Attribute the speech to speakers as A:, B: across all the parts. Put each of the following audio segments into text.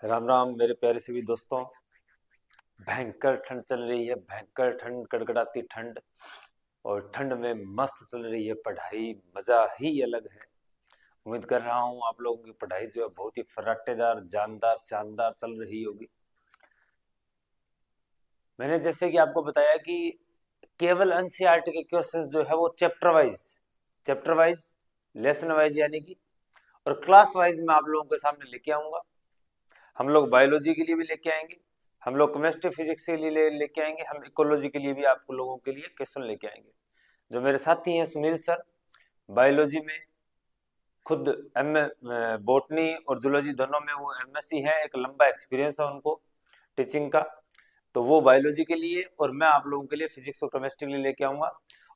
A: राम राम मेरे प्यारे सभी दोस्तों। भयंकर ठंड चल रही है, भयंकर ठंड, कड़कड़ाती ठंड। और ठंड में मस्त चल रही है पढ़ाई, मजा ही अलग है। उम्मीद कर रहा हूँ आप लोगों की पढ़ाई जो है बहुत ही फर्राटेदार, जानदार, शानदार चल रही होगी। मैंने जैसे कि आपको बताया कि केवल एनसीईआरटी के क्वेश्चंस जो है वो चैप्टर वाइज लेसन वाइज यानी कि और क्लास वाइज मैं आप लोगों के सामने लेके आऊंगा। हम लोग बायोलॉजी के लिए भी लेके आएंगे, हम लोग केमिस्ट्री फिजिक्स के लिए लेके आएंगे, हम इकोलॉजी के लिए भी आप लोगों के लिए क्वेश्चन लेके आएंगे। जो मेरे साथी हैं सुनील सर, बायोलॉजी में खुद एम बोटनी और जूलॉजी दोनों में वो एमएससी है, एक लंबा एक्सपीरियंस है उनको टीचिंग का। तो वो बायोलॉजी के लिए और मैं आप लोगों के लिए फिजिक्स और केमिस्ट्री के लिए लेके आऊंगा।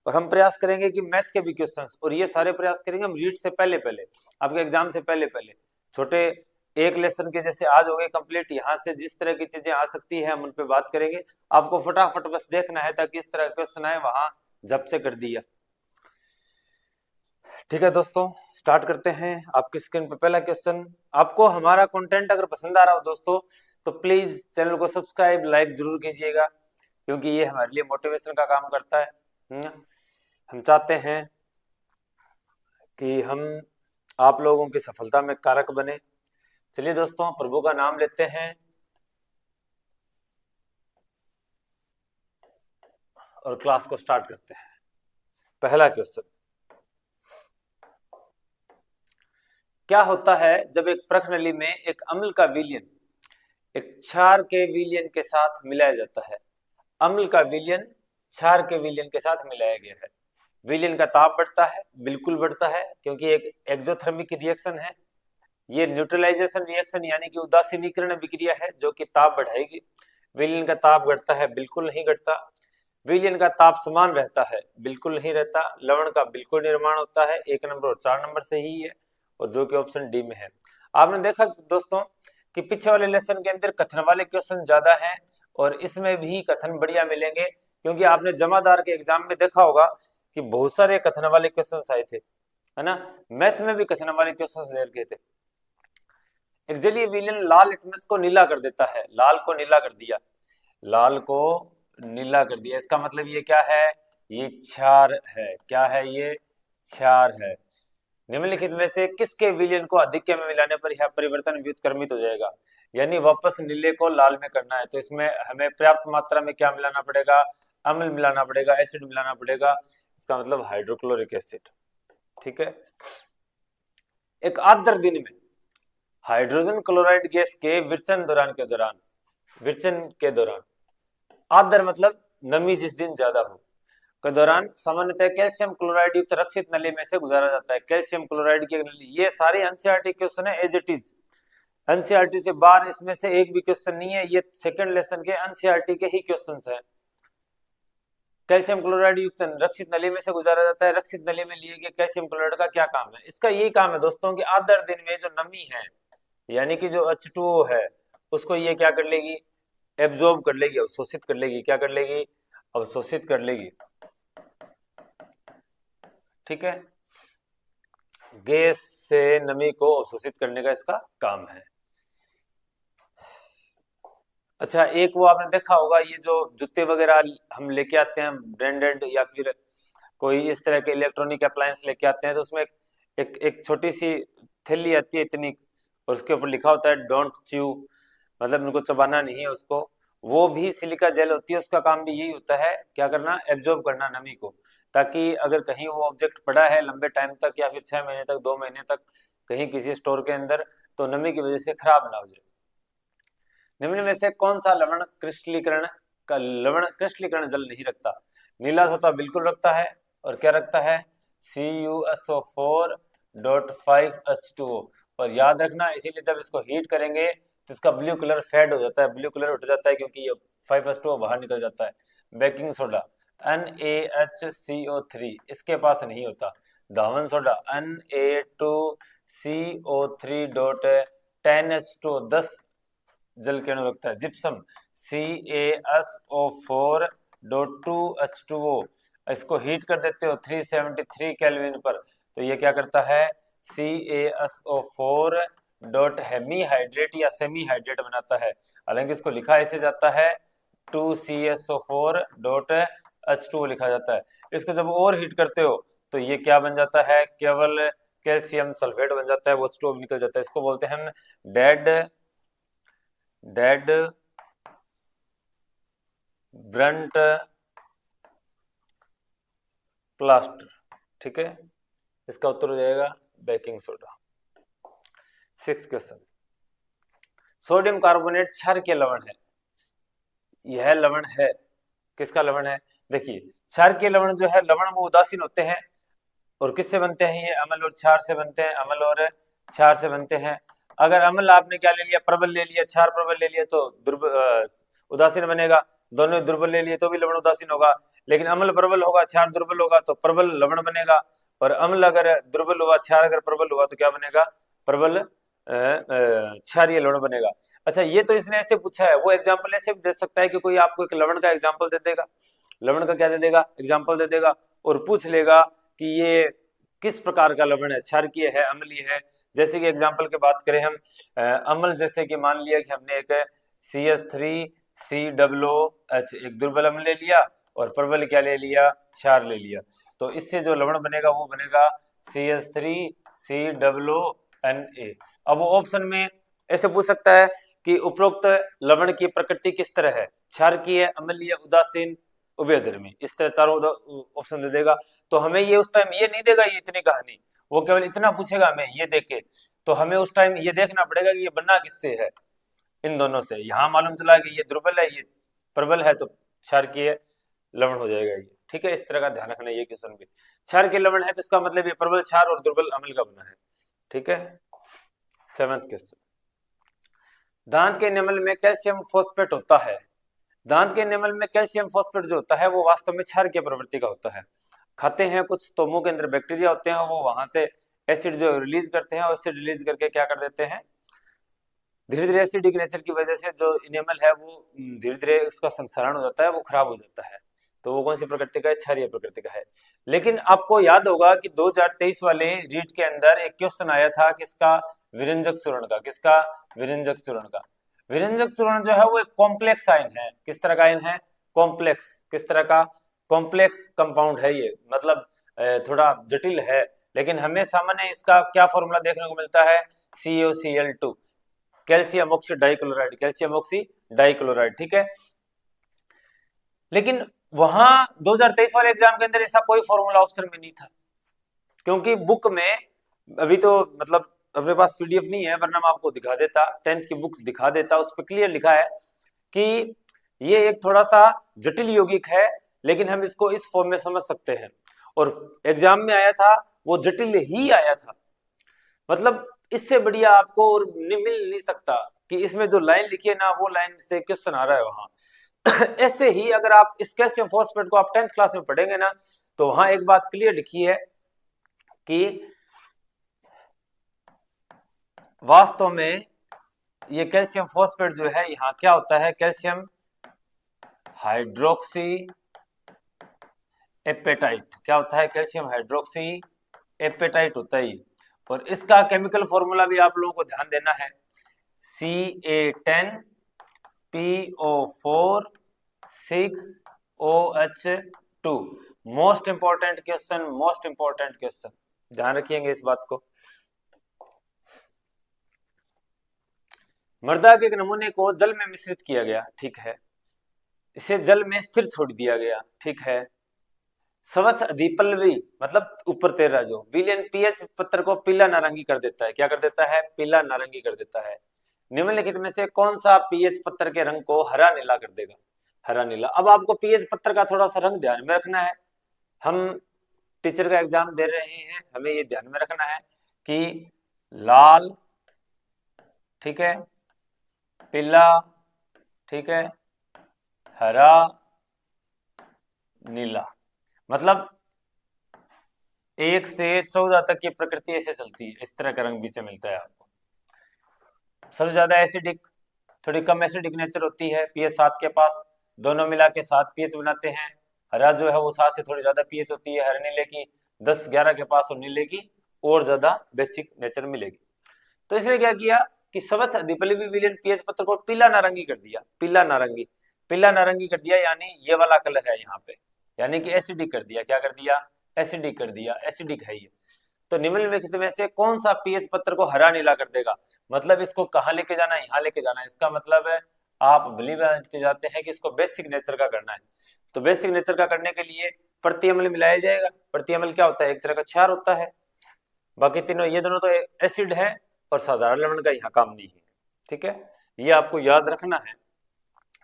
A: और हम प्रयास करेंगे कि मैथ के भी क्वेश्चंस, और ये सारे प्रयास करेंगे हम रीट से पहले पहले, आपके एग्जाम से पहले पहले। छोटे एक लेसन के जैसे आज हो गए कंप्लीट, यहाँ से जिस तरह की चीजें आ सकती है हम उन पे बात करेंगे। आपको फटाफट बस देखना है ताकि इस तरह का क्वेश्चन आए वहां जब से कर दिया। ठीक है दोस्तों, स्टार्ट करते हैं। आपकी स्क्रीन पर पहला क्वेश्चन। आपको हमारा कंटेंट अगर पसंद आ रहा हो दोस्तों तो प्लीज चैनल को सब्सक्राइब लाइक जरूर कीजिएगा, क्योंकि ये हमारे लिए मोटिवेशन का काम करता है। हम चाहते हैं कि हम आप लोगों की सफलता में कारक बने। चलिए दोस्तों, प्रभु का नाम लेते हैं और क्लास को स्टार्ट करते हैं। पहला क्वेश्चन, क्या होता है जब एक प्रश्नली में एक अम्ल का विलयन एक क्षार के विलयन के साथ मिलाया जाता है? अम्ल का विलयन क्षार के विलयन के साथ मिलाया गया है। विलयन का ताप बढ़ता है, बिल्कुल बढ़ता है, क्योंकि एक एक्सोथर्मिक रिएक्शन है। ये न्यूट्रलाइजेशन रिएक्शन यानी कि उदासीनीकरण विक्रिया है जो कि ताप बढ़ाएगी। विलयन का ताप घटता है, बिल्कुल नहीं घटता। विलयन का ताप समान रहता है, बिल्कुल नहीं रहता। लवण का बिल्कुल निर्माण होता है, 1 नंबर और 4 नंबर से ही है, और जो कि ऑप्शन डी में है। आपने देखा दोस्तों कि पीछे वाले लेसन के अंदर कथन वाले क्वेश्चन ज्यादा हैं, और इसमें भी कथन बढ़िया मिलेंगे, क्योंकि आपने जमादार के एग्जाम में देखा होगा कि बहुत सारे कथन वाले क्वेश्चन आए थे, है ना। मैथ में भी कथन वाले क्वेश्चन दे रखे थे। एक जलीय विलयन लाल लिटमस को नीला कर देता है, लाल को नीला कर दिया, लाल को नीला कर दिया, इसका मतलब ये क्या है? ये क्षार है। क्या है ये? क्षार है। निम्नलिखित में से किसके विलयन को अधिक्य में मिलाने पर यह परिवर्तन व्युत्क्रमित हो जाएगा? यानी वापस नीले को लाल में करना है, तो इसमें हमें पर्याप्त मात्रा में क्या मिलाना पड़ेगा? अम्ल मिलाना पड़ेगा, एसिड मिलाना पड़ेगा। इसका मतलब हाइड्रोक्लोरिक एसिड। ठीक है। एक आर्द्र दिन में हाइड्रोजन क्लोराइड गैस के विरचन के दौरान आर्द्र मतलब नमी जिस दिन ज्यादा हो के दौरान सामान्यतः कैल्शियम क्लोराइड युक्त रक्षित नली में से गुजारा जाता है। कैल्शियम क्लोराइड की नली, ये सारे एनसीईआरटी क्वेश्चन है एज इट इज। एनसीईआरटी से बाहर इसमें से एक भी क्वेश्चन नहीं है, ये सेकंड लेसन के एनसीईआरटी के ही क्वेश्चंस हैं। कैल्शियम क्लोराइड युक्त रक्षित नली में से गुजारा जाता है। रक्षित नली में लिए गए कैल्शियम क्लोराइड का क्या काम है? इसका यही काम है दोस्तों कि आर्द्र दिन में जो नमी है यानी कि जो H2O है उसको ये क्या कर लेगी? एब्जॉर्ब कर लेगी, अवशोषित कर लेगी। क्या कर लेगी? अवशोषित कर लेगी। ठीक है। गैस से नमी को अवशोषित करने का इसका काम है। अच्छा, एक वो आपने देखा होगा, ये जो जूते वगैरह हम लेके आते हैं ब्रांडेड, या फिर कोई इस तरह के इलेक्ट्रॉनिक अप्लायंस लेके आते हैं, तो उसमें एक छोटी सी थैली आती है इतनी, और उसके ऊपर लिखा होता है डोंट च्यू, मतलब उनको चबाना नहीं है उसको। वो भी सिलिका जेल होती है, उसका काम भी यही होता है, क्या करना? एब्जॉर्ब करना नमी को, ताकि अगर कहीं वो ऑब्जेक्ट पड़ा है लंबे टाइम तक, या फिर 6 महीने तक, 2 महीने तक कहीं किसी स्टोर के अंदर, तो नमी की वजह से खराब ना हो जाए। निम्न में से कौन सा लवण क्रिस्टलीकरण जल नहीं रखता? नीला सोता बिल्कुल रखता है, और क्या रखता है? CuSO4.5H2O। और याद रखना, इसीलिए जब इसको हीट करेंगे तो इसका ब्लू कलर फेड हो जाता है, ब्लू कलर उठ जाता है, क्योंकि ये 5H2O बाहर निकल जाता है। बेकिंग सोडा NaHCO3 इसके पास नहीं होता। धावन सोडा Na2CO3.10H2O 10 जल के अणु रखता है। जिप्सम CaSO4.2H2O, इसको हीट कर देते हो 373 केल्विन पर, तो ये क्या करता है? CaSO4 डॉट हेमी हाइड्रेट या सेमी हाइड्रेट बनाता है। हालांकि इसको लिखा ऐसे जाता है 2CSO4 डॉट H2O लिखा जाता है। इसको जब और हीट करते हो तो ये क्या बन जाता है, केवल कैल्शियम सल्फेट बन जाता है, वो H2O निकल जाता है। इसको बोलते हैं हम डेड ब्रंट प्लास्टर। ठीक है, इसका उत्तर हो जाएगा baking soda. 6th question, sodium carbonate क्षारकीय लवण है। यह लवण है, किसका लवण है? देखिए, क्षारकीय लवण जो है, लवण वो उदासीन होते हैं और किससे बनते हैं? ये अम्ल और क्षार से बनते हैं, अम्ल और क्षार से बनते हैं। अगर अम्ल आपने क्या ले लिया, प्रबल ले लिया, क्षार प्रबल ले लिया तो उदासीन बनेगा। दोनों दुर्बल ले लिए तो भी लवण उदासीन होगा। लेकिन अम्ल प्रबल होगा, क्षार दुर्बल होगा तो प्रबल लवण बनेगा। और अम्ल अगर दुर्बल हुआ, क्षार अगर प्रबल हुआ तो क्या बनेगा? प्रबल क्षारीय लवण बनेगा। अच्छा, ये तो इसने ऐसे पूछा है, वो एग्जाम्पल ऐसे भी दे सकता है कि कोई आपको एक लवण का एग्जाम्पल दे देगा, लवण का क्या दे देगा? एग्जाम्पल दे देगा, और पूछ लेगा कि ये किस प्रकार का लवण है, क्षारकीय है, अम्लीय है। जैसे कि एग्जाम्पल की बात करें हम, अम्ल जैसे कि मान लिया कि हमने एक CH3COOH एक दुर्बल अम्ल ले लिया और प्रबल क्या ले लिया? क्षार ले लिया। तो इससे जो लवण बनेगा वो बनेगा CH3COONA। अब वो ऑप्शन में ऐसे पूछ सकता है कि उपरोक्त लवण की प्रकृति किस तरह है, क्षारकीय, अम्लीय, उदासीन, उभयधर्मी। इस तरह चारों ऑप्शन दे देगा। तो हमें ये उस टाइम ये नहीं देगा ये इतनी कहानी, वो केवल इतना पूछेगा हमें ये देके, तो हमें उस टाइम ये देखना पड़ेगा कि ये बनना किससे है, इन दोनों से। यहाँ मालूम चला कि ये दुर्बल है, ये प्रबल है, तो क्षारकीय लवण हो जाएगा ये। ठीक है, इस तरह का ध्यान रखना ये क्वेश्चन भी। क्षारकीय लवण है तो इसका मतलब ये प्रबल क्षार और दुर्बल अम्ल का बना है। ठीक है, 7th क्वेश्चन, दांत के एनामल में कैल्शियम फॉस्फेट होता है। दांत के एनामल में कैल्शियम फॉस्फेट जो होता है वो वास्तव में क्षारकीय प्रवृत्ति का होता है। खाते हैं कुछ तो मुंह के अंदर बैक्टीरिया होते हैं, वो वहां से एसिड जो रिलीज करते हैं, और एसिड रिलीज करके क्या कर देते हैं, धीरे धीरे एसिडिक नेचर की वजह से जो इनेमल है वो धीरे धीरे उसका संक्षारण हो जाता है, वो खराब हो जाता है। तो वो कौन सी प्रकृति का है? क्षारीय प्रकृति का है। लेकिन आपको याद होगा कि 2023 वाले रीट के अंदर एक क्वेश्चन आया था किसका? विरंजक चूर्ण का। किसका? विरंजक चूर्ण का। विरंजक चूर्ण जो है वो एक कॉम्प्लेक्स आयन है। किस तरह का आयन है? कॉम्प्लेक्स। किस तरह का? कॉम्प्लेक्स कंपाउंड है ये, मतलब थोड़ा जटिल है। लेकिन हमें सामान्य इसका क्या फॉर्मूला देखने को मिलता है? CuCl2, calcium oxy dichloride, calcium oxy dichloride. ठीक है, लेकिन वहां 2023 वाले एग्जाम के अंदर ऐसा कोई फॉर्मूला ऑप्शन में नहीं था, क्योंकि बुक में अभी तो मतलब अपने पास PDF नहीं है, वरना मैं आपको दिखा देता, 10th की बुक दिखा देता, उस पर क्लियर लिखा है कि ये एक थोड़ा सा जटिल यौगिक है, लेकिन हम इसको इस फॉर्म में समझ सकते हैं। और एग्जाम में आया था वो जटिल ही आया था, मतलब इससे बढ़िया आपको और मिल नहीं सकता कि इसमें जो लाइन लिखी है ना, वो लाइन से क्वेश्चन आ रहा है वहां। ऐसे ही अगर आप इस कैल्शियम फॉस्फेट को आप 10th क्लास में पढ़ेंगे ना, तो वहां एक बात क्लियर लिखी है कि वास्तव में ये कैल्शियम फॉस्फेट जो है यहाँ क्या होता है? Calcium hydroxyapatite. क्या होता है? कैल्शियम हाइड्रोक्सी एपेटाइट होता है। और इसका केमिकल फॉर्मूला भी आप लोगों को ध्यान देना है, CA10PO4 6OH2। Most important question, most important question, ध्यान रखिएगा इस बात को। मृदा के एक नमूने को जल में मिश्रित किया गया, ठीक है, इसे जल में स्थिर छोड़ दिया गया, ठीक है। स्वच्छ अधिपल्लवी मतलब ऊपर तेरा जो विलयन पीएच पत्र को पीला नारंगी कर देता है। क्या कर देता है? पीला नारंगी कर देता है। निम्नलिखित में से कौन सा पीएच पत्र के रंग को हरा नीला कर देगा? हरा नीला। अब आपको पीएच पत्र का थोड़ा सा रंग ध्यान में रखना है, हम टीचर का एग्जाम दे रहे हैं, हमें ये ध्यान में रखना है कि लाल, ठीक है, पीला, ठीक है, हरा, नीला, मतलब 1 से 14 तक की प्रकृति ऐसे चलती है। इस तरह का रंग बीच में मिलता है आपको। सबसे ज्यादा एसिडिक, थोड़ी कम एसिडिक नेचर होती है, पीएच 7 के पास, दोनों मिला के 7 पीएच बनाते हैं। हरा जो है वो 7 से थोड़ी ज्यादा पीएच होती है, हरे नीले की 10-11 के पास, और नीले की और ज्यादा बेसिक नेचर मिलेगी। तो इसने क्या किया, कि सबसे अधिपल्लवी विलयन पीएच पत्र को पीला नारंगी कर दिया, पीला नारंगी कर दिया, यानी ये वाला कलर है यहाँ पे, यानी कि एसिडिक कर दिया। क्या कर दिया? एसिडिक कर दिया, एसिडिक है ये। तो निम्नलिखित में से कौन सा पीएच पत्र को हरा नीला कर देगा? मतलब इसको कहाँ लेके जाना है? यहाँ लेके जाना है। इसका मतलब है आप बिलीव जाते हैं कि इसको बेसिक नेचर का करना है। तो बेसिक नेचर का करने के लिए प्रति अम्ल मिलाया जाएगा। प्रति अम्ल क्या होता है? एक तरह का क्षार होता है। बाकी तीनों, ये दोनों तो एसिड है और साधारण लवण का यहाँ काम नहीं है। ठीक है, ये आपको याद रखना है।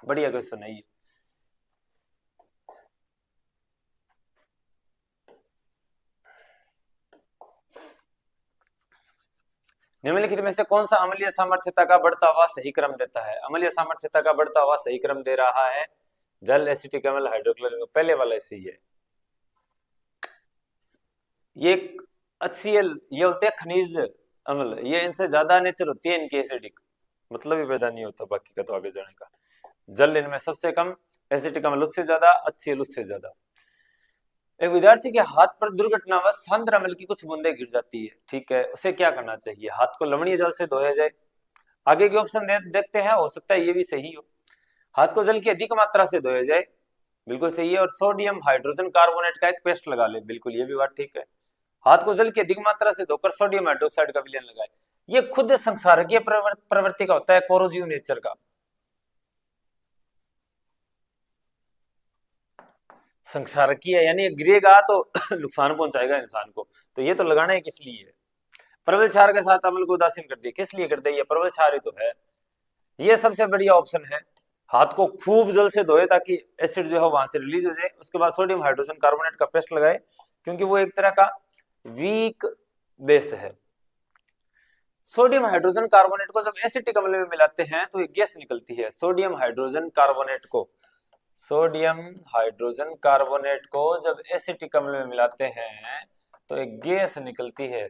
A: बढ़िया क्वेश्चन है ये। निम्नलिखित में से कौन सा अम्लीय सामर्थ्यता का बढ़ता हुआ सही क्रम देता है? अम्लीय सामर्थ्यता का बढ़ता हुआ सही क्रम दे रहा है जल, एसिटिक अम्ल, हाइड्रोक्लोरिक। पहले वाला सही है। ये HCl, ये होते हैं खनिज अम्ल, ये इनसे ज्यादा नेचर होती है इनकी एसिडिक, मतलब ही पैदा नहीं होता बाकी का तो आगे जाने का। जल इनमें सबसे कम, एसिटिक अम्ल उससे ज्यादा, HCl उससे ज्यादा। एक विद्यार्थी के हाथ पर दुर्घटनावश सांद्र अम्ल की कुछ बूंदें गिर जाती है, ठीक है, उसे क्या करना चाहिए? हाथ को लवणीय जल से धोया जाए। आगे के ऑप्शन देखते हैं, हो सकता है ये भी सही हो। हाथ को जल की अधिक मात्रा से धोया जाए, बिल्कुल सही है। और सोडियम हाइड्रोजन कार्बोनेट का एक पेस्ट लगा ले, बिल्कुल ये भी बात ठीक है। हाथ को जल की अधिक मात्रा से धोकर सोडियम हाइड्रोक्साइड का विलयन लगाए। ये खुद संक्षारकीय प्रवृत्ति का होता है, कोरोजिव नेचर का। संक्षारकीय यानी गिरेगा तो नुकसान पहुंचाएगा इंसान को, तो ये तो लगाना है किस लिए? प्रबल क्षार के साथ अम्ल को उदासीन कर दिया, किस लिए कर दिया? ये प्रबल क्षार ही तो है। ये सबसे बढ़िया ऑप्शन है। हाथ को खूब जल से धोए ताकि एसिड जो है वहां से रिलीज हो जाए। उसके बाद सोडियम हाइड्रोजन कार्बोनेट का पेस्ट लगाए, क्योंकि वो एक तरह का वीक बेस है। सोडियम हाइड्रोजन कार्बोनेट को जब एसिटिक अम्ल में मिलाते हैं तो एक गैस निकलती है। सोडियम हाइड्रोजन कार्बोनेट को, सोडियम हाइड्रोजन कार्बोनेट को जब एसिटिक अम्ल में मिलाते हैं तो एक गैस निकलती है।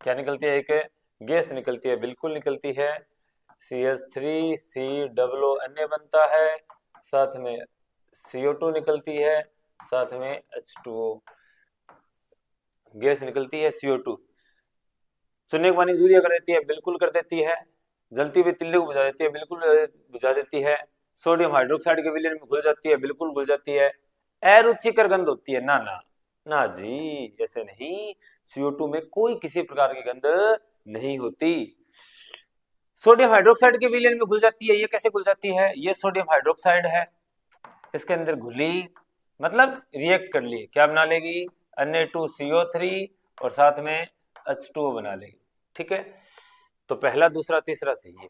A: क्या निकलती है? एक गैस निकलती है, बिल्कुल निकलती है। CH3COO बनता है, साथ में CO2 निकलती है, साथ में H2O गैस निकलती है। CO2 चूने का पानी दूरिया कर देती है, बिल्कुल कर देती है। जलती हुई तिल्ली को बुझा देती है, बिल्कुल बुझा देती है। सोडियम हाइड्रोक्साइड के विलयन में घुल जाती है, बिल्कुल घुल जाती है। अरुचिकर गंध होती है? ना ना ना जी, ऐसे नहीं। CO2 में कोई किसी प्रकार की गंध नहीं होती। सोडियम हाइड्रोक्साइड के विलयन में घुल जाती है। ये कैसे घुल जाती है? ये सोडियम हाइड्रोक्साइड है, इसके अंदर घुली, मतलब रिएक्ट कर ली, क्या बना लेगी? Na2CO3 और साथ में H2O बना लेगी। ठीक है, तो पहला, दूसरा, तीसरा सही है।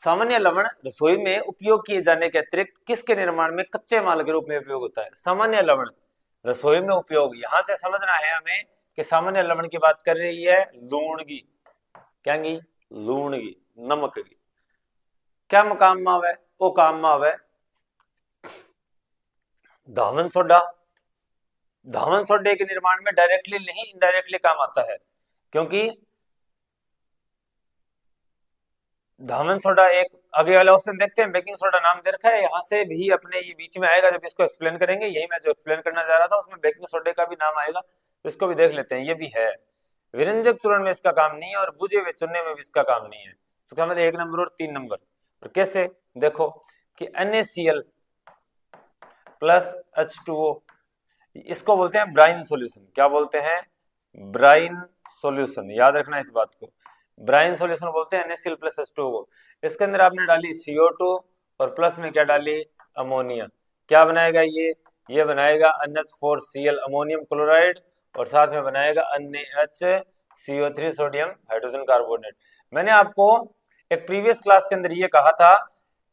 A: सामान्य लवण रसोई में उपयोग किए जाने के अतिरिक्त किसके निर्माण में कच्चे माल के रूप में उपयोग होता है? सामान्य लवण रसोई में उपयोग, यहां से समझना है हमें कि सामान्य लवण की बात कर रही है लूण की। क्या की? लूण की, नमक की। क्या काम में आवे? वो काम में आवे धावन सोडा। धावन सोडे के निर्माण में डायरेक्टली नहीं, इनडायरेक्टली काम आता है, क्योंकि धावन सोडा एक, आगे वाला ऑप्शन देखते हैं, बेकिंग सोडा नाम दे रखा है, यहाँ से भी अपने ये बीच में आएगा जब इसको एक्सप्लेन करेंगे। यही मैं जो एक्सप्लेन करना चाह रहा था उसमें बेकिंग सोडे का भी नाम आएगा, तो इसको भी देख लेते हैं। ये भी है, विरंजक चूर्ण में इसका काम नहीं है और बुझे हुए चूने में भी इसका काम नहीं है। तो मतलब 1 नंबर और 3 नंबर। और कैसे? देखो कि NaCl प्लस H2O, इसको बोलते हैं ब्राइन सॉल्यूशन। क्या बोलते हैं? ब्राइन सॉल्यूशन, याद रखना इस बात को। ब्राइन सॉल्यूशन बोलते हैं NaCl प्लस H2O को। इसके अंदर आपने डाली CO2 और प्लस में क्या डाली? अमोनिया। क्या बनाएगा ये? ये बनाएगा NH4Cl अमोनियम क्लोराइड और साथ में बनाएगा NaHCO3 सोडियम हाइड्रोजन कार्बोनेट। मैंने आपको एक प्रीवियस क्लास के अंदर ये कहा था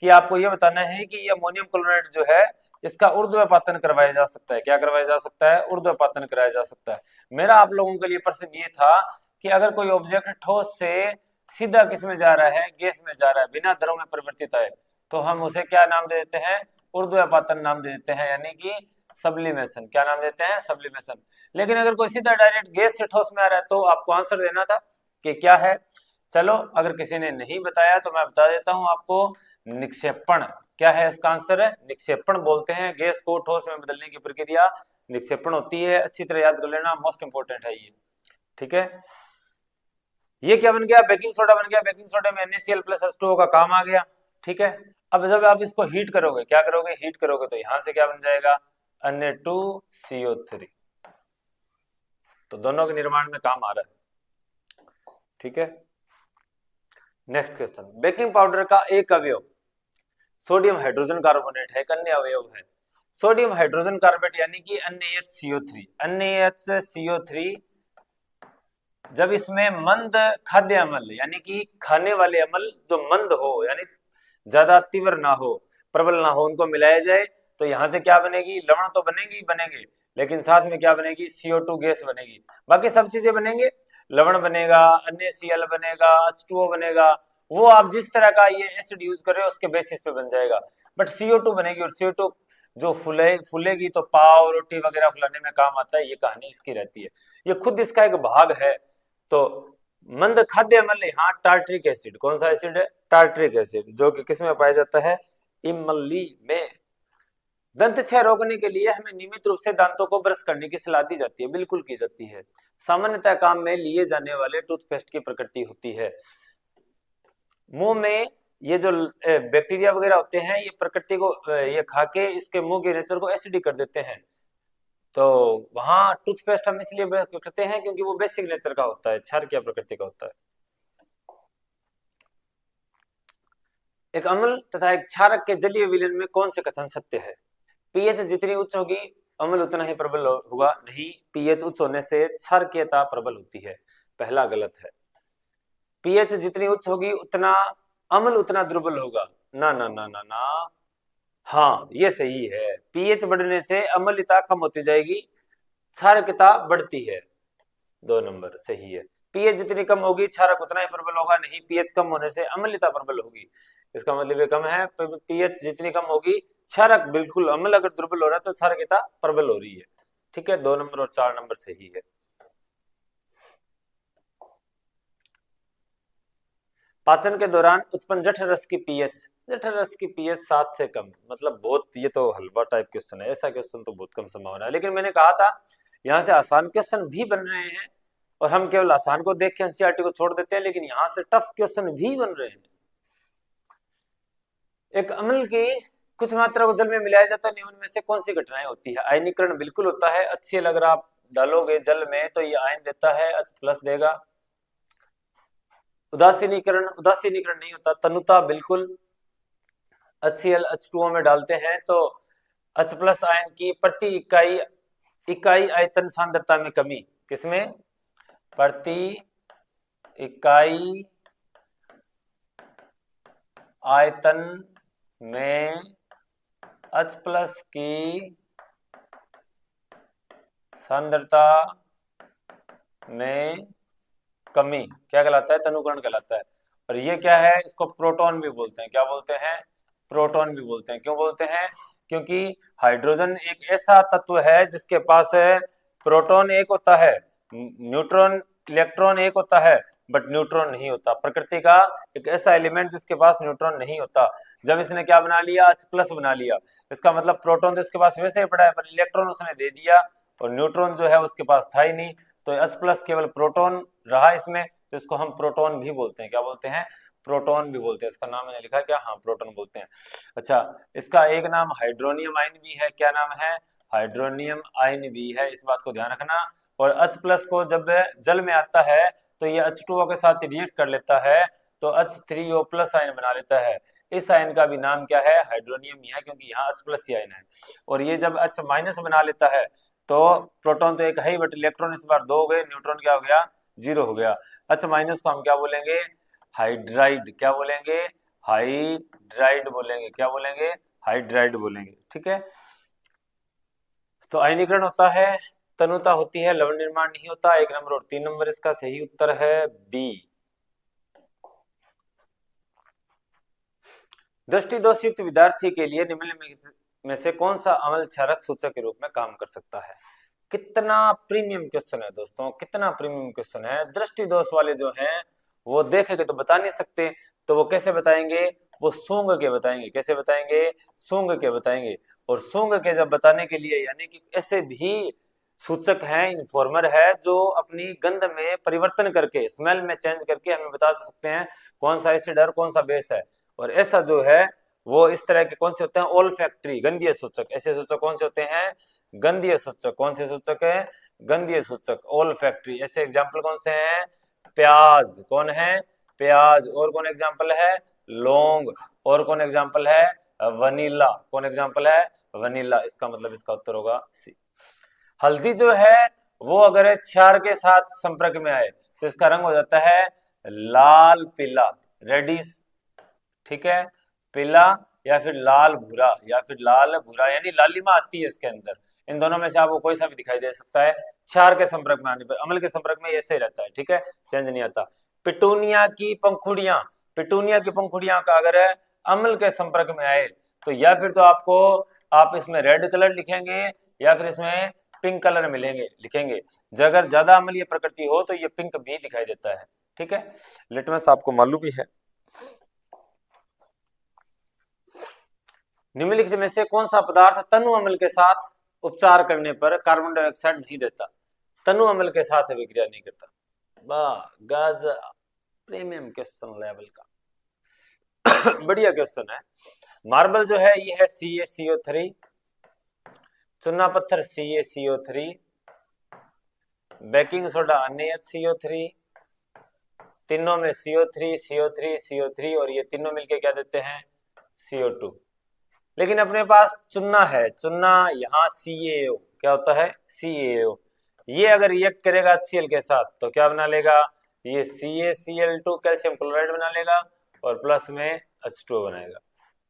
A: कि आपको ये बताना है कि ये अमोनियम क्लोराइड जो है इसका ऊर्ध्वपातन करवाया जा सकता है। क्या करवाया जा सकता है? ऊर्ध्वपातन कराया जा सकता है। मेरा आप लोगों के लिए प्रश्न ये था कि अगर कोई ऑब्जेक्ट ठोस से सीधा किस में जा रहा है? गैस में जा रहा है, बिना द्रव में परिवर्तित है, तो हम उसे क्या नाम दे देते हैं? ऊर्ध्वपातन नाम दे देते हैं, यानी कि सब्लिमेशन। क्या नाम देते हैं? सब्लिमेशन। लेकिन अगर कोई सीधा डायरेक्ट गैस से ठोस में आ रहा है तो आपको आंसर देना था कि क्या है। चलो, अगर किसी ने नहीं बताया तो मैं बता देता हूं आपको, निक्षेपण। क्या है इसका आंसर? है निक्षेपण बोलते हैं, गैस को ठोस में बदलने की प्रक्रिया निक्षेपण होती है। अच्छी तरह याद कर लेना, मोस्ट इंपोर्टेंट है ये। ठीक है, ये क्या बन गया, बेकिंग सोडा बन गया। बेकिंग सोडा में NaCl प्लस H2O का काम आ गया। ठीक है, अब जब आप इसको हीट करोगे, क्या करोगे, हीट करोगे तो यहां से क्या बन जाएगा, Na2CO3। तो दोनों के निर्माण में काम आ रहा है। ठीक है, नेक्स्ट क्वेश्चन, बेकिंग पाउडर का एक अवयव सोडियम हाइड्रोजन कार्बोनेट है, एक अन्य अवयव है सोडियम हाइड्रोजन कार्बोनेट यानी कि NaHCO3। NaHCO3 जब इसमें मंद खाद्य अम्ल यानी कि खाने वाले अम्ल जो मंद हो यानी ज्यादा तीव्र ना हो, प्रबल ना हो, उनको मिलाया जाए तो यहाँ से क्या बनेगी, लवण तो बनेगी बनेंगे, लेकिन साथ में क्या बनेगी, CO2 गैस बनेगी। बाकी सब चीजें बनेंगे, लवण बनेगा, NaCl बनेगा, H2O बनेगा, वो आप जिस तरह का ये एसिड यूज कर रहे हो उसके बेसिस पे बन जाएगा, बट CO2 बनेगी। और CO2 जो फूलेगी तो पाव रोटी वगैरह फुलाने में काम आता है, ये कहानी इसकी रहती है, ये खुद इसका एक भाग है। तो मंद खाद्य अम्ल, हाँ टार्ट्रिक एसिड, कौन सा एसिड है, टार्ट्रिक एसिड, जो कि किसमें पाया जाता है, इमली में। दंत क्षय रोकने के लिए हमें नियमित रूप से दांतों को ब्रश करने की सलाह दी जाती है, बिल्कुल की जाती है। सामान्यतः काम में लिए जाने वाले टूथपेस्ट की प्रकृति होती है, मुंह में ये जो बैक्टीरिया वगैरह होते हैं, ये प्रकृति को ये खा के इसके मुंह के नेचर को एसिडिक कर देते हैं। तो वहां टूथपेस्ट हम इसलिए करते हैं क्योंकि वो बेसिक नेचर का होता है, क्षारकीय प्रकृति का होता है। एक अम्ल तथा एक क्षारक के जलीय विलयन में कौन से कथन सत्य है, पीएच जितनी उच्च होगी अम्ल उतना ही प्रबल होगा, नहीं, पीएच उच्च होने से क्षारकीयता प्रबल होती है, पहला गलत है। पीएच जितनी उच्च होगी उतना अम्ल उतना दुर्बल होगा, ना ना ना ना ना, हाँ ये सही है, पीएच बढ़ने से अम्लता कम होती जाएगी, क्षारकता बढ़ती है, 2 नंबर सही है। पीएच जितनी कम होगी क्षारक उतना ही प्रबल होगा, नहीं, पीएच कम होने से अम्लता प्रबल होगी, इसका मतलब ये कम है। पीएच जितनी कम होगी क्षारक बिल्कुल, अम्ल अगर दुर्बल हो रहा है तो क्षारकता प्रबल हो रही है। ठीक है, 2 नंबर और 4 नंबर सही है। पाचन के दौरान उत्पन्न जठर रस की पीएच, जठर रस की पीएच 7 से कम, मतलब बहुत, ये तो हलवा टाइप क्वेश्चन है, ऐसा क्वेश्चन तो बहुत कम संभावना है। लेकिन मैंने कहा था यहाँ से आसान क्वेश्चन भी बन रहे हैं, और हम केवल आसान को देख के एनसीईआरटी को छोड़ देते हैं, लेकिन यहाँ से टफ क्वेश्चन भी बन रहे हैं। एक अम्ल की कुछ मात्रा को जल में मिलाया जाता है, निम्न में से कौन सी घटनाएं होती है, आयनीकरण बिल्कुल होता है, HCl अगर आप डालोगे जल में तो ये आयन देता है, H+ देगा। उदासीनीकरण, उदासीनीकरण नहीं होता, तनुता बिल्कुल, HCl H2O में डालते हैं तो H+ आयन की प्रति इकाई आयतन सांद्रता में कमी, किसमें, प्रति इकाई आयतन में H+ की सांद्रता में कमी क्या कहलाता है, तनुकरण कहलाता है। और ये क्या है, इसको प्रोटॉन भी बोलते हैं, क्या बोलते हैं, प्रोटॉन भी बोलते हैं। क्यों बोलते हैं, क्योंकि हाइड्रोजन एक ऐसा तत्व है जिसके पास है प्रोटॉन एक होता है, न्यूट्रॉन इलेक्ट्रॉन एक होता है, बट न्यूट्रॉन नहीं होता। प्रकृति का एक ऐसा एलिमेंट जिसके पास न्यूट्रॉन नहीं होता। जब इसने क्या बना लिया, H+ बना लिया, इसका मतलब प्रोटॉन तो इसके पास वैसे ही पड़ा है, पर इलेक्ट्रॉन उसने दे दिया, और न्यूट्रॉन जो है उसके पास था ही नहीं, तो H+ केवल प्रोटॉन रहा इसमें, तो इसको हम प्रोटॉन भी बोलते हैं, क्या बोलते हैं, प्रोटॉन भी बोलते हैं। इसका नाम मैंने लिखा क्या, हाँ प्रोटॉन बोलते हैं। अच्छा, इसका एक नाम हाइड्रोनियम आयन भी है, क्या नाम है, हाइड्रोनियम आयन भी है, इस बात को ध्यान रखना। और H+ को जब जल में आता है तो ये H2O के साथ रिएक्ट कर लेता है तो H3O+ आयन बना लेता है। इस आयन का भी नाम क्या है, हाइड्रोनियम ही है, क्योंकि यहाँ H+ ही आयन है। और ये जब H- बना लेता है तो प्रोटॉन तो एक है ही, बट इलेक्ट्रॉन इस बार 2 हो गए, न्यूट्रॉन क्या हो गया, 0 हो गया। H- को हम क्या बोलेंगे, हाइड्राइड, क्या बोलेंगे, हाइड्राइड बोलेंगे, क्या बोलेंगे, हाइड्राइड बोलेंगे। ठीक है, तो आयनीकरण होता है, तनुता होती है, लवण निर्माण नहीं होता। 1 नंबर और 3 नंबर इसका सही उत्तर है बी। दृष्टि दोष युक्त विद्यार्थी के लिए निम्न में से कौन सा अम्ल क्षारक सूचक के रूप में काम कर सकता है। कितना प्रीमियम क्वेश्चन है दोस्तों, कितना प्रीमियम क्वेश्चन है। दृष्टि दोष वाले जो हैं वो देखेंगे तो बता नहीं सकते, तो वो कैसे बताएंगे, वो सूंघ के बताएंगे, कैसे बताएंगे, सूंघ के बताएंगे। और सूंघ के जब बताने के लिए, यानी कि ऐसे भी सूचक है, इन्फॉर्मर है, जो अपनी गंध में परिवर्तन करके, स्मेल में चेंज करके हमें बता सकते हैं कौन सा एसिड और कौन सा बेस है। और ऐसा जो है वो इस तरह के कौन से होते हैं, ओल्फैक्टरी, गंधीय सूचक। ऐसे सूचक कौन से होते हैं, गंधीय सूचक। कौन से सूचक है, गंधीय सूचक, ओल्फैक्टरी। ऐसे एग्जाम्पल कौन से हैं, प्याज, कौन है, प्याज। और कौन एग्जाम्पल है, लौंग। और कौन एग्जाम्पल है, वनीला। कौन एग्जाम्पल है, वनीला। इसका मतलब इसका उत्तर होगा सी। हल्दी जो है वो अगर क्षार के साथ संपर्क में आए तो इसका रंग हो जाता है लाल पीला, रेडिश, ठीक है, पीला या फिर लाल भूरा, या फिर लाल भूरा, यानी लालिमा आती है इसके अंदर। इन दोनों में से आपको कोई सा भी दिखाई दे सकता है क्षार के संपर्क में आने पर। अम्ल के संपर्क में ऐसे ही रहता है, ठीक है, चेंज नहीं आता। पिटूनिया की पंखुड़ियां, पिटूनिया की पंखुड़ियां का अगर अम्ल के संपर्क में आए तो या फिर तो आपको, आप इसमें रेड कलर लिखेंगे या फिर इसमें पिंक कलर मिलेंगे, लिखेंगे। जो अगर ज्यादा अम्लीय प्रकृति हो तो ये पिंक भी दिखाई देता है, ठीक है। लिटमस आपको मालूम ही है। निम्नलिखित में से कौन सा पदार्थ तनु अम्ल के साथ उपचार करने पर कार्बन डाइऑक्साइड नहीं देता, तनु अम्ल के साथ अभिक्रिया नहीं करता। वाह गजब, प्रीमियम क्वेश्चन लेवल का बढ़िया क्वेश्चन है। मार्बल जो है ये है CaCO3, चुना पत्थर CaCO3, बेकिंग सोडा NaHCO3, तीनों में CO3 CO3 CO3 और ये तीनों मिलके क्या देते हैं, CO2। लेकिन अपने पास चुना है, चुना यहाँ CaO, क्या होता है, CaO। ये अगर रिएक्ट करेगा HCl के साथ तो क्या बना लेगा, ये CaCl2 कैल्शियम क्लोराइड बना लेगा और प्लस में H2O बनाएगा।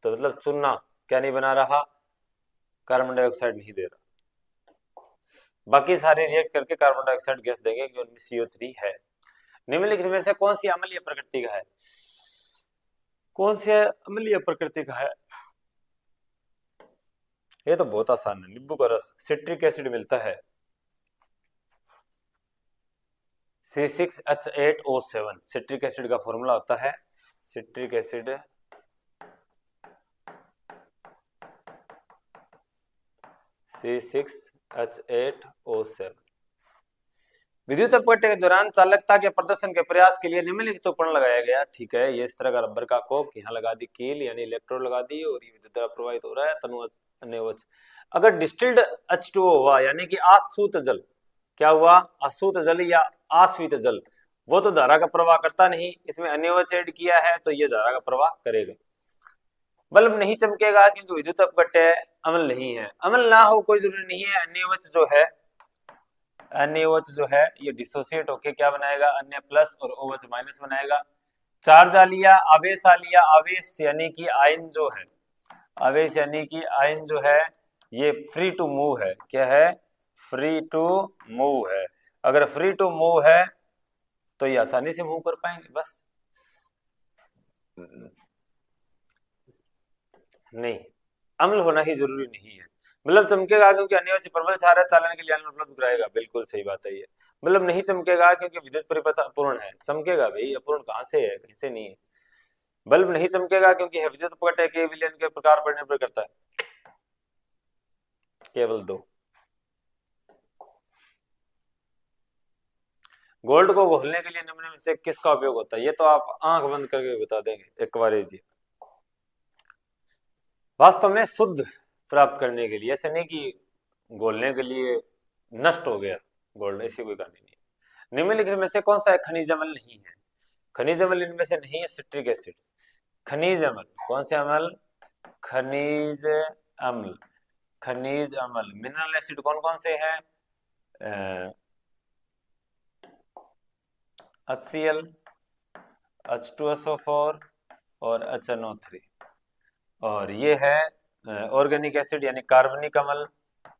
A: तो मतलब चुना क्या नहीं बना रहा, कार्बन डाइऑक्साइड नहीं दे रहा। बाकी सारे रिएक्ट करके कार्बन डाइऑक्साइड गैस देंगे क्योंकि उनमें CO3 है। निम्नलिखित में से कौन सी अम्लीय प्रकृति का है, कौन सी अम्लीय प्रकृति का है, ये तो बहुत आसान है। नींबू का रस, सिट्रिक एसिड मिलता है C6H8O7, सिट्रिक एसिड का फॉर्मूला होता है, सिट्रिक एसिड C6H8O7। विद्युत अपघट्य के दौरान चालकता के प्रदर्शन के प्रयास के लिए निम्नलिखित उपकरण लगाया गया, ठीक है। ये इस तरह का रबर का कोक, यहाँ लगा दी कील यानी इलेक्ट्रोड लगा दी और ये विद्युत द्वारा प्रवाहित हो रहा है तनु अन्यवच। अगर डिस्टिल्ड H2O हुआ यानी कि आसूत जल, क्या हुआ, आसूत जल या आश्वित जल, वो तो धारा का प्रवाह करता नहीं, इसमें अन्यवच ऐड किया है तो ये धारा का प्रवाह करेगा। बल्ब नहीं चमकेगा क्योंकि विद्युत अपघट्य अम्ल नहीं है। अम्ल ना हो कोई जरूरी नहीं है, अन्यवच जो है, NaOH जो है ये डिसोसिएट होके क्या बनाएगा, अन्य प्लस और OH माइनस बनाएगा। चार्ज आ लिया, आवेश आ लिया, आवेश यानी कि आयन जो है, आवेश यानी कि आयन जो है ये फ्री टू मूव है, क्या है, फ्री टू मूव है। अगर फ्री टू मूव है तो ये आसानी से मूव कर पाएंगे, बस नहीं, अम्ल होना ही जरूरी नहीं है। मतलब चमकेगा क्योंकि अन्य प्रबल क्षार चालन के लिए अम्ल उपलब्ध कराएगा, बिल्कुल सही बात है ये। मतलब नहीं चमकेगा क्योंकि विद्युत परिपथ अपूर्ण है, चमकेगा भाई, अपूर्ण कहां से है, कहीं से नहीं है। बल्ब नहीं चमकेगा क्योंकि विद्युत अपघट्य के विलयन के प्रकार पर निर्भर करता है, केवल दो। गोल्ड को घोलने के लिए निम्न में से किसका उपयोग होता है, ये तो आप आंख बंद करके बता देंगे, एक बार जी। वास्तव में शुद्ध प्राप्त करने के लिए, ऐसे नहीं कि घोलने के लिए नष्ट हो गया गोल्ड, ऐसी कोई कहानी नहीं है। निम्नलिखित में से कौन सा खनिज अम्ल नहीं है, खनिज अम्ल इनमें से नहीं है, सिट्रिक एसिड। खनिज अम्ल, कौन से अम्ल, खनिज अम्ल, खनिज अम्ल। मिनरल एसिड कौन कौन से हैं, HCl, H2SO4 और HNO3। और ये है ऑर्गेनिक एसिड यानी कार्बनिक अम्ल,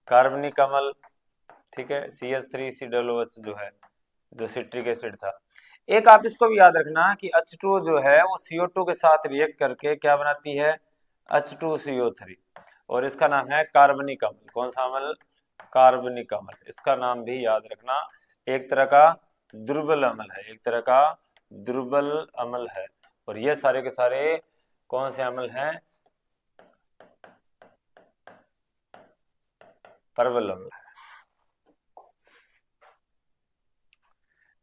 A: कार्बनिक अम्ल, ठीक है, CH3COOH जो है, जो सिट्रिक एसिड था। एक आप इसको भी याद रखना कि H2O जो है वो CO2 के साथ रिएक्ट करके क्या बनाती है, H2CO3, और इसका नाम है कार्बनिक अम्ल। कौन सा अम्ल, कार्बनिक अम्ल। इसका नाम भी याद रखना, एक तरह का दुर्बल अम्ल है, एक तरह का दुर्बल अम्ल है। और ये सारे के सारे कौन से अम्ल हैं, प्रबल अम्ल है।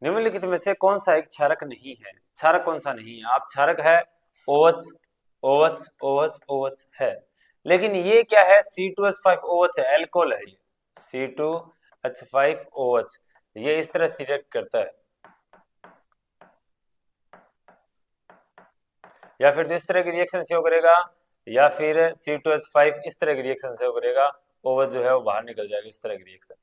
A: निम्नलिखित में से कौन सा एक क्षारक नहीं है? क्षारक कौन सा नहीं है? आप क्षारक है OH, OH, OH, OH है, लेकिन ये क्या है? C2H5OH है, एल्कोहल है ये, C2H5OH, ये इस तरह से रिएक्ट करता है, या फिर इस तरह की रिएक्शन शो करेगा, या फिर C2H5 इस तरह की रिएक्शन शो करेगा, OH जो है वो बाहर निकल जाएगा, इस तरह की रिएक्शन।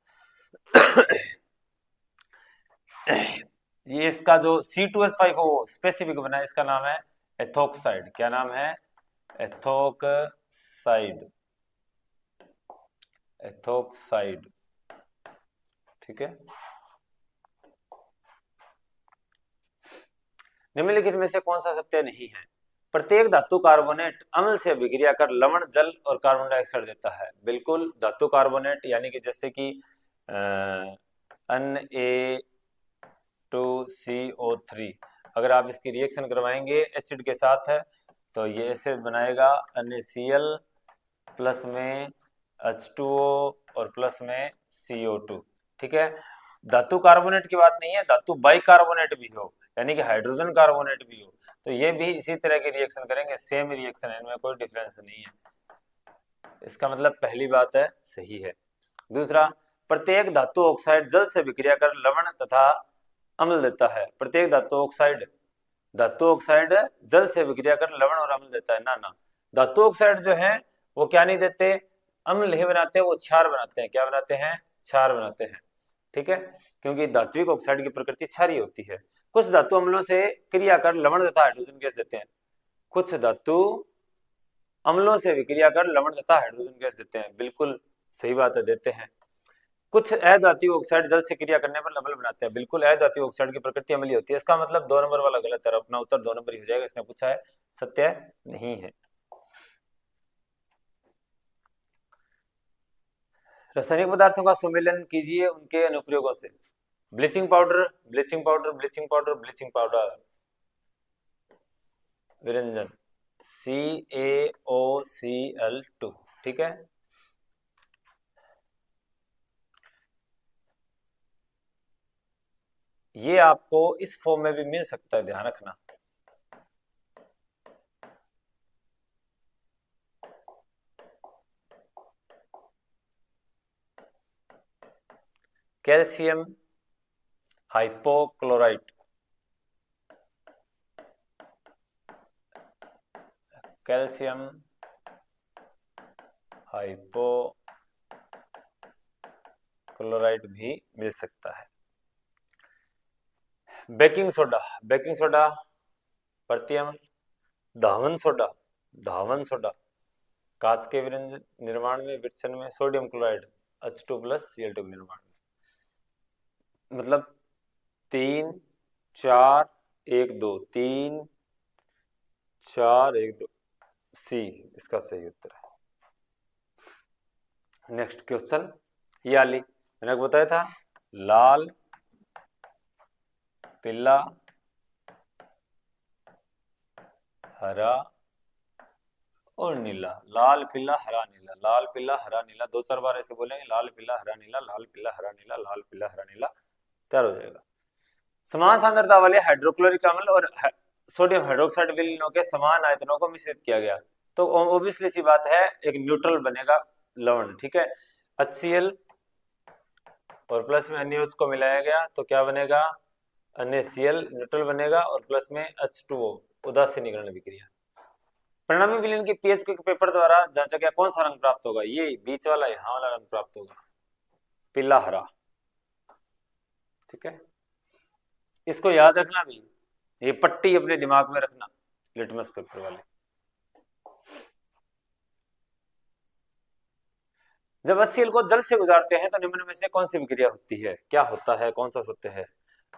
A: ये इसका जो C2H5 वो स्पेसिफिक बना है, इसका नाम है एथोक्साइड। क्या नाम है? एथोक्साइड, एथोक्साइड, ठीक है। निम्नलिखित में से कौन सा सत्य नहीं है? प्रत्येक धातु कार्बोनेट अम्ल से अभिक्रिया कर लवण, जल और कार्बन डाइऑक्साइड देता है। बिल्कुल, धातु कार्बोनेट यानी कि जैसे कि Na2CO3, अगर आप इसकी रिएक्शन करवाएंगे एसिड के साथ है तो ये एसिड बनाएगा NaCl प्लस में H2O और प्लस में CO2, ठीक है। धातु कार्बोनेट की बात नहीं है, धातु बाइकार्बोनेट भी हो यानी कि हाइड्रोजन कार्बोनेट भी हो तो ये भी इसी तरह की रिएक्शन करेंगे, सेम रिएक्शन है, इनमें कोई डिफरेंस नहीं है। इसका मतलब पहली बात है सही है। दूसरा, प्रत्येक धातु ऑक्साइड जल से विक्रिया कर लवण तथा अम्ल देता है। प्रत्येक धातु ऑक्साइड जल से विक्रिया कर लवण और अम्ल देता है ना। ना, धातु ऑक्साइड जो है वो क्या नहीं देते? अम्ल नहीं बनाते, वो क्षार बनाते हैं। क्या बनाते हैं? क्षार बनाते हैं, ठीक है, क्योंकि धात्विक ऑक्साइड की प्रकृति क्षारीय होती है। कुछ धातु अम्लों से क्रिया कर लवण तथा हाइड्रोजन गैस देते हैं। कुछ धातु अम्लों से विक्रिया कर लवण तथा हाइड्रोजन गैस देते हैं। बिल्कुल सही बात है, देते हैं। कुछ अधात्विक ऑक्साइड जल से क्रिया करने पर अम्ल बनाते हैं। बिल्कुल, अधात्विक ऑक्साइड की प्रकृति अम्लीय होती है। इसका मतलब 2 नंबर वाला गलत है, अपना उत्तर 2 नंबर ही हो जाएगा। इसने पूछा है, सत्य नहीं है। रासायनिक पदार्थों का सम्मेलन कीजिए उनके अनुप्रयोगों से। Bleaching powder, bleaching powder, bleaching powder, bleaching powder, विरंजन CaOCl2, ठीक है। ये आपको इस फॉर्म में भी मिल सकता है, ध्यान रखना। कैल्शियम हाइपोक्लोराइट, कैल्शियम हाइपोक्लोराइट भी मिल सकता है। बेकिंग सोडा, बेकिंग सोडा प्रतिअम्ल। धावन सोडा, धावन सोडा कांच के व्यंजन निर्माण में, विरचन में। सोडियम क्लोराइड H2+Cl2 निर्माण में। मतलब 3 4 1 2, 3 4 1 2, सी इसका सही उत्तर है। नेक्स्ट क्वेश्चन, ये वाली मैंने आपको बताया था, लाल, पीला, हरा और नीला। लाल, पीला, हरा, नीला, लाल, पीला, हरा, नीला, 2-4 बार ऐसे बोलेंगे, लाल, पीला, हरा, नीला, लाल, पीला, हरा, नीला, लाल, पीला, हरा, नीला, तैयार हो जाएगा। समान सांद्रता वाले हाइड्रोक्लोरिक अम्ल और सोडियम हाइड्रोक्साइड विलीनों के समान आयतनों को मिश्रित किया गया तो ऑब्वियसली सी बात है, एक न्यूट्रल बनेगा लवण, ठीक है। HCl और प्लस में NaOH को मिलाया गया तो क्या बनेगा? NaCl न्यूट्रल बनेगा और प्लस में H2O, उदासीनीकरण विक्रिया। परिणामी विलीन की पीएच के पेपर द्वारा जांचा गया कौन सा रंग प्राप्त होगा? ये बीच वाला, यहाँ वाला रंग प्राप्त होगा, पीला हरा, ठीक है। इसको याद रखना भी, ये पट्टी अपने दिमाग में रखना, लिटमस पेपर वाले। जब HCl को जल से गुजारते हैं तो निम्न में से कौन सी विक्रिया होती है? क्या होता है, कौन सा सत्य है?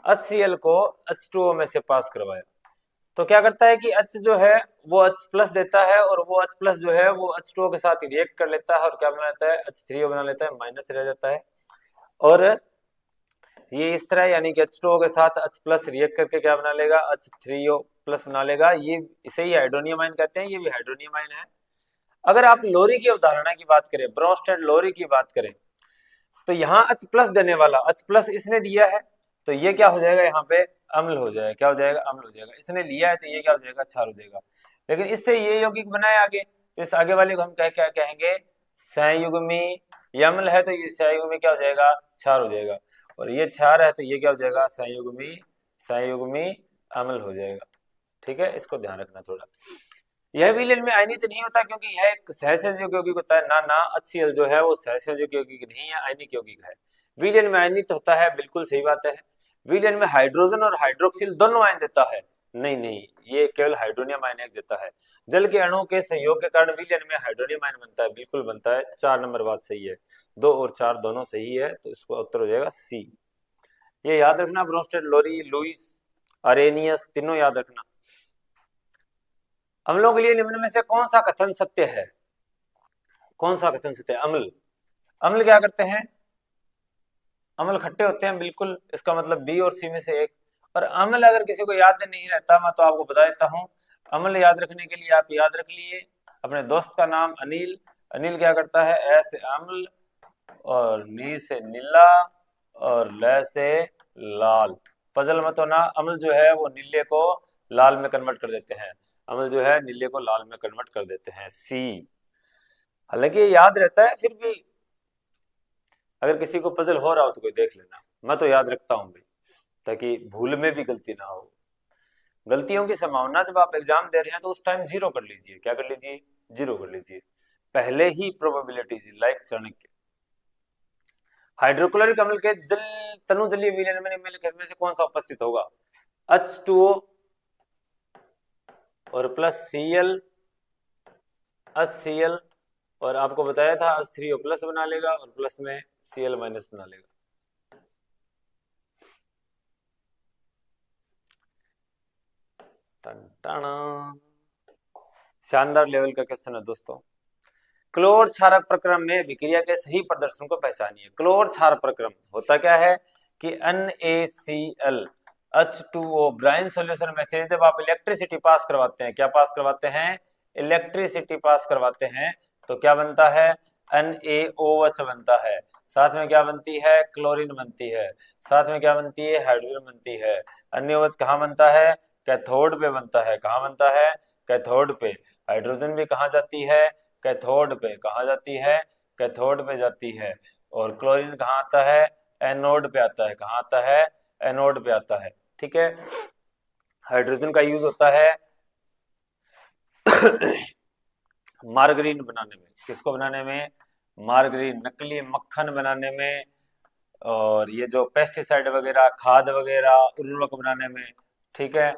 A: HCl को H2O में से पास करवाया तो क्या करता है कि H जो है वो H+ देता है और वो H+ जो है वो H2O के साथ रिएक्ट कर लेता है और क्या बना लेता है? H3O बना लेता है, माइनस रह जाता है। और ये इस तरह, यानी कि H2O के साथ H+ रिएक्ट करके क्या बना लेगा? H3O+ बना लेगा। ये इसे ही हाइड्रोनियम आयन कहते हैं, ये भी हाइड्रोनियम आयन है। अगर आप लोरी की अवधारणा की बात करें, ब्रोंस्टेड लोरी की बात करें, तो यहाँ H+ देने वाला, H+ इसने दिया है तो ये क्या हो जाएगा, यहाँ पे अम्ल हो जाएगा। क्या हो जाएगा, अम्ल हो जाएगा। इसने लिया है तो ये क्या हो जाएगा, क्षार हो जाएगा। लेकिन इससे ये यौगिक बनाए आगे, तो इस आगे वाले को हम क्या कहेंगे, संयुग्मी। ये अम्ल है तो ये संयुग्मी क्या हो जाएगा, क्षार हो जाएगा। और ये क्षार है तो ये क्या हो जाएगा, संयुग्मी अम्ल हो जाएगा। ठीक है, इसको ध्यान रखना थोड़ा। यह विलयन में आयनित नहीं होता क्योंकि यह एक सहसंयोजक यौगिक होता है। ना HCl जो है वो सहसंयोजक यौगिक नहीं है, आयनिक यौगिक है। विलयन में आयनित होता है, बिल्कुल सही बात है। विलयन में हाइड्रोजन और हाइड्रोक्सिल दोनों आयन देता है। नहीं, ये केवल हाइड्रोनियम आयन एक देता है। जल के अणुओं के सहयोग के कारण विलयन में हाइड्रोनियम आयन बनता है, बिल्कुल बनता है। 4 नंबर बात सही है, 2 और 4 दोनों सही है, तो इसका उत्तर हो जाएगा सी। ये याद रखना, ब्रोंस्टेड, लोरी, लुईस, अरेनियस तीनों याद रखना। अम्लों के लिए निम्न में से कौन सा कथन सत्य है, कौन सा कथन सत्य है। अम्ल क्या करते हैं, अम्ल खट्टे होते हैं, बिल्कुल। इसका मतलब बी और सी में से एक। और अम्ल अगर किसी को याद नहीं रहता, मैं तो आपको बता देता हूँ। अम्ल याद रखने के लिए आप याद रख लिए अपने दोस्त का नाम अनिल। अनिल क्या करता है, ए से अम्ल और नी से नीला और ल से लाल। पजल मत होना, अम्ल जो है वो नीले को लाल में कन्वर्ट कर देते हैं। अम्ल जो है नीले को लाल में कन्वर्ट कर देते हैं, सी। हालांकि ये याद रहता है, फिर भी अगर किसी को पजल हो रहा हो तो कोई देख लेना। मैं तो याद रखता हूँ भाई, ताकि भूल में भी गलती ना हो। गलतियों की संभावना जब आप एग्जाम दे रहे हैं तो उस टाइम जीरो कर लीजिए। क्या कर लीजिए, जीरो कर लीजिए, पहले ही प्रोबेबिलिटी लाइक चाणक्य। हाइड्रोक्लोरिक अम्ल के जल तनु जलीय विलयन में निम्नलिखित में से कौन सा उपस्थित होगा, H2O और प्लस Cl, HCl, और आपको बताया था H3O प्लस बना लेगा और प्लस में Cl माइनस बना लेगा। शानदार लेवल का क्वेश्चन है दोस्तों। क्लोर क्षारक प्रक्रम में विक्रिया के सही प्रदर्शन को पहचानिए। क्लोर क्षार प्रक्रम होता क्या है कि NaCl H2O ब्राइन सॉल्यूशन में से जब आप इलेक्ट्रिसिटी पास करवाते हैं, क्या पास करवाते हैं, इलेक्ट्रिसिटी पास करवाते हैं, तो क्या बनता है, NaOH बनता है। साथ में क्या बनती है, क्लोरीन बनती है। साथ में क्या बनती है, हाइड्रोजन बनती है। NaOH कहाँ बनता है, कैथोड पे बनता है। कहाँ बनता है, कैथोड पे। हाइड्रोजन भी कहाँ जाती है, कैथोड पे। कहाँ जाती है, कैथोड पे जाती है। और क्लोरीन कहाँ आता है, एनोड पे आता है। कहाँ आता है, एनोड पे आता है। ठीक है, हाइड्रोजन का यूज होता है मार्गरीन बनाने में। किसको बनाने में, मार्गरीन, नकली मक्खन बनाने में, और ये जो पेस्टिसाइड वगैरह, खाद वगैरह, उर्वरक बनाने में। ठीक है,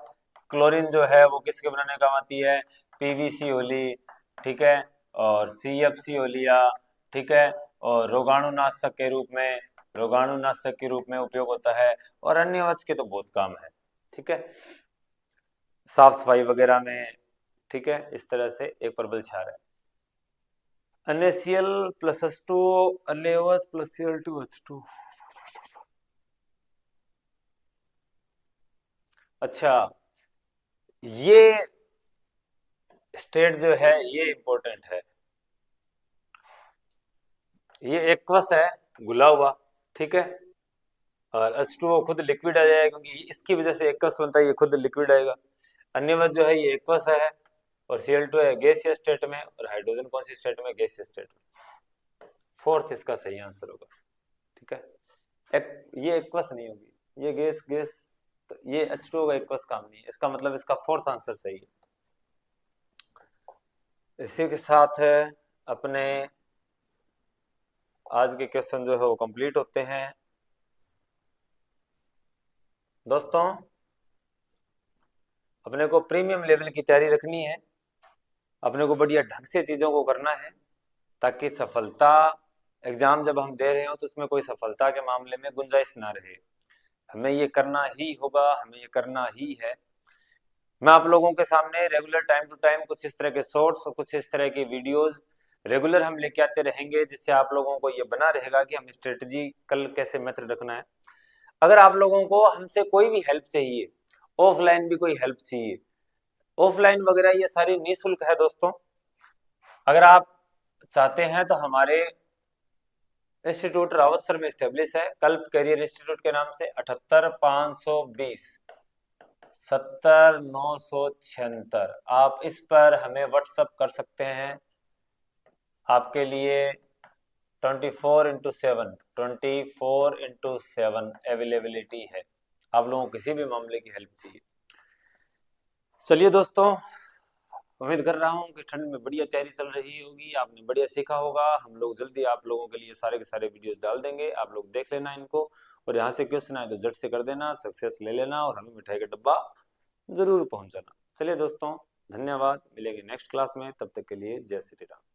A: क्लोरीन जो है वो किसके बनाने काम आती है, पीवीसी होली, ठीक है, और सीएफसी हो लिया। ठीक है, और रोगाणुनाशक के रूप में, रोगाणुनाशक के रूप में उपयोग होता है। और अन्य वच के तो बहुत काम है। ठीक है, साफ सफाई वगैरह में। ठीक है, इस तरह से एक प्रबल क्षार है। NaCl plus H2O, NaOH plus Cl2H2। अच्छा, ये स्टेट जो है ये इंपॉर्टेंट है। ये एक्वस है, घुला हुआ। ठीक है, और H2O खुद लिक्विड आ जाएगा, क्योंकि इसकी वजह से एक्वस बनता है, ये खुद लिक्विड आएगा। अन्य बात जो है ये एक्वस है, और Cl2 है गैसीय स्टेट में, और हाइड्रोजन कौन सी स्टेट में, गैसीय स्टेट में। फोर्थ इसका सही आंसर होगा। ठीक है, ये एक्वस नहीं होगी, ये गैस गैस, तो ये H2O का एक्वस काम नहीं है, इसका मतलब इसका फोर्थ आंसर सही है। इसी के साथ अपने आज के क्वेश्चन जो है वो कंप्लीट होते हैं। दोस्तों, अपने को प्रीमियम लेवल की तैयारी रखनी है, अपने को बढ़िया ढंग से चीज़ों को करना है, ताकि सफलता, एग्जाम जब हम दे रहे हो तो उसमें कोई सफलता के मामले में गुंजाइश ना रहे। हमें ये करना ही होगा, हमें ये करना ही है। मैं आप लोगों के सामने रेगुलर टाइम टू टाइम कुछ इस तरह के शॉर्ट्स और कुछ इस तरह की वीडियोस रेगुलर हम लेके आते रहेंगे, जिससे आप लोगों को ये बना रहेगा कि हमें स्ट्रेटजी कल कैसे मेथड रखना है। अगर आप लोगों को हमसे कोई भी हेल्प चाहिए, ऑफलाइन भी कोई हेल्प चाहिए, ऑफलाइन वगैरह ये सारी निःशुल्क है दोस्तों। अगर आप चाहते हैं तो हमारे इंस्टीट्यूट रावतसर में स्टेब्लिश है, कल्प करियर इंस्टीट्यूट के नाम से। 78 520 70 976। आप इस पर हमें व्हाट्सअप कर सकते हैं। आपके लिए 24x7 24x7 अवेलेबिलिटी है। आप लोगों को किसी भी मामले की हेल्प चाहिए। चलिए दोस्तों, उम्मीद कर रहा हूँ कि ठंड में बढ़िया तैयारी चल रही होगी, आपने बढ़िया सीखा होगा। हम लोग जल्दी आप लोगों के लिए सारे के सारे वीडियोस डाल देंगे, आप लोग देख लेना इनको, और यहाँ से क्वेश्चन आए तो झट से कर देना, सक्सेस ले लेना, और हमें मिठाई का डब्बा जरूर पहुंचाना। चलिए दोस्तों, धन्यवाद, मिलेंगे नेक्स्ट क्लास में, तब तक के लिए जय श्री राम।